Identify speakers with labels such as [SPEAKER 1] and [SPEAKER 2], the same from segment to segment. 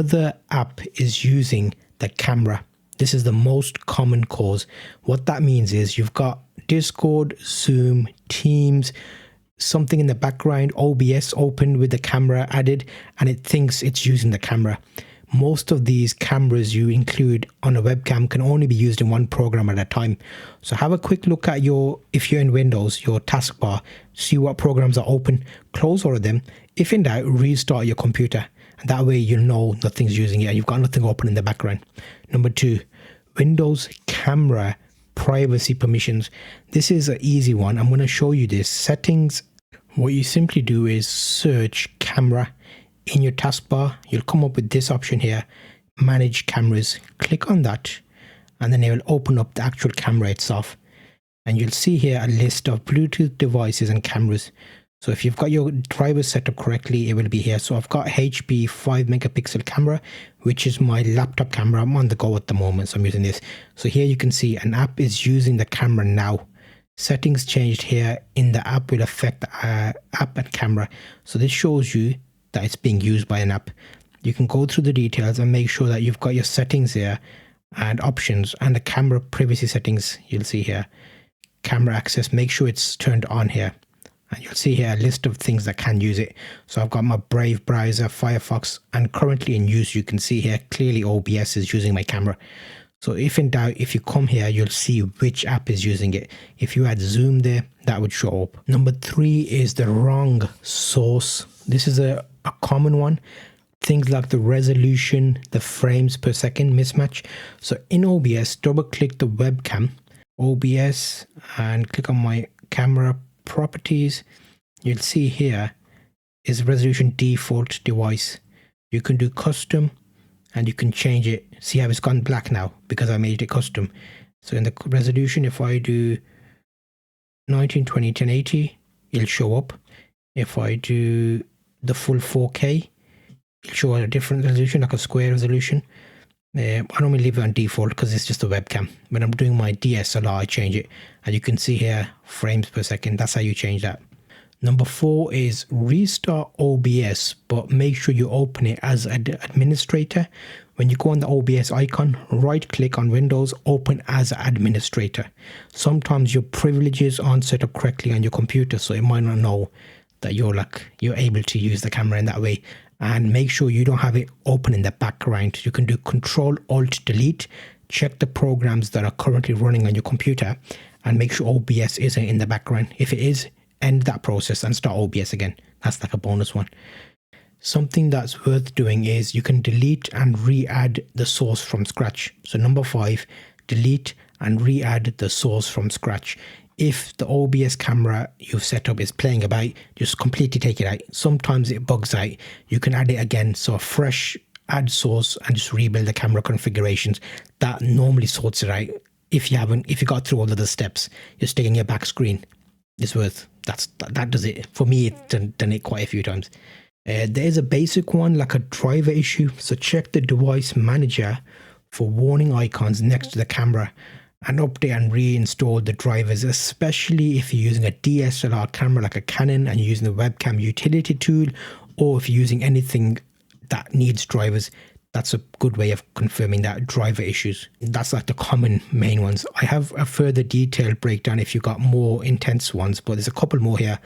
[SPEAKER 1] The app is using the camera. This is the most common cause. What that means is you've got Discord, Zoom, Teams, something in the background, OBS open with the camera added, and it thinks it's using the camera. Most of these cameras you include on a webcam can only be used in one program at a time. So have a quick look at if you're in Windows, your taskbar, see what programs are open, close all of them. If in doubt, restart your computer. And that way you'll know nothing's using it and you've got nothing open in the background. Number 2, Windows camera privacy permissions. This is an easy one. I'm going to show you this. Settings. What you simply do is search camera. In your taskbar, you'll come up with this option here, manage cameras. Click on that and then it will open up the actual camera itself. And you'll see here a list of Bluetooth devices and cameras. So if you've got your drivers set up correctly, it will be here. So I've got HP 5 megapixel camera, which is my laptop camera. I'm on the go at the moment, so I'm using this. So here you can see an app is using the camera now. Settings changed here in the app will affect the app and camera. So this shows you that it's being used by an app. You can go through the details and make sure that you've got your settings here and options and the camera privacy settings. You'll see here camera access, make sure it's turned on here. And you'll see here a list of things that can use it. So I've got my Brave browser, Firefox, and currently in use, you can see here clearly OBS is using my camera. So if in doubt, if you come here, you'll see which app is using it. If you add Zoom there, that would show up. Number 3 is the wrong source. This is a common one. Things like the resolution, the frames per second mismatch. So in OBS, double click the webcam, OBS, and click on my camera properties. You'll see here is resolution default device. You can do custom and you can change it. See how it's gone black now because I made it custom. So in the resolution, if I do 1920 1080, it'll show up. If I do the full 4K, it'll show a different resolution, like a square resolution. I normally leave it on default because it's just a webcam. When I'm doing my DSLR, I change it, and you can see here frames per second. That's how you change that. Number 4 is restart OBS, but make sure you open it as an administrator. When you go on the OBS icon, right click on Windows, open as administrator. Sometimes your privileges aren't set up correctly on your computer, so it might not know that you're able to use the camera in that way. And make sure you don't have it open in the background. You can do Control Alt Delete, check the programs that are currently running on your computer and make sure OBS isn't in the background. If it is, end that process and start OBS again. That's like a bonus one. Something that's worth doing is you can delete and re-add the source from scratch. So number 5, delete and re-add the source from scratch. If the OBS camera you've set up is playing about, just completely take it out. Sometimes it bugs out. You can add it again. So a fresh add source and just rebuild the camera configurations. That normally sorts it out. If you got through all of the steps, you're sticking your back screen. It's worth, that does it. For me, it's done it quite a few times. There's a basic one like a driver issue. So check the device manager for warning icons next to the camera and update and reinstall the drivers, especially if you're using a DSLR camera like a Canon and you're using the webcam utility tool, or if you're using anything that needs drivers. That's a good way of confirming that driver issues. That's like the common main ones. I have a further detailed breakdown if you got more intense ones, but there's a couple more here.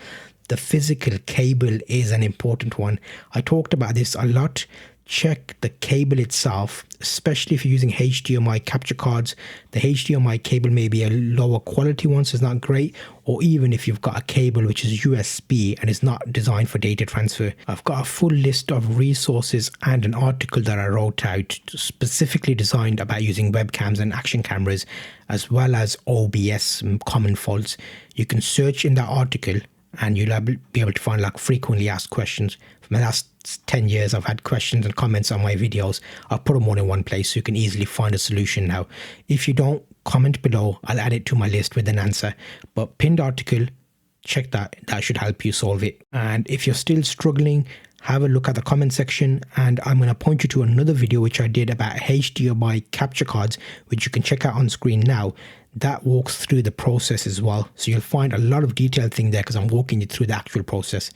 [SPEAKER 1] The physical cable is an important one. I talked about this a lot. Check the cable itself, especially if you're using HDMI capture cards. The HDMI cable may be a lower quality one, so it's not great, or even if you've got a cable which is USB and is not designed for data transfer. I've got a full list of resources and an article that I wrote out specifically designed about using webcams and action cameras, as well as OBS common faults. You can search in that article and you'll be able to find like frequently asked questions. For the last 10 years, I've had questions and comments on my videos. I'll put them all in one place so you can easily find a solution now. If you don't, comment below. I'll add it to my list with an answer. But pinned article, check that. That should help you solve it. And if you're still struggling, have a look at the comment section, and I'm going to point you to another video which I did about HDMI capture cards, which you can check out on screen now. That walks through the process as well. So you'll find a lot of detailed thing there because I'm walking you through the actual process.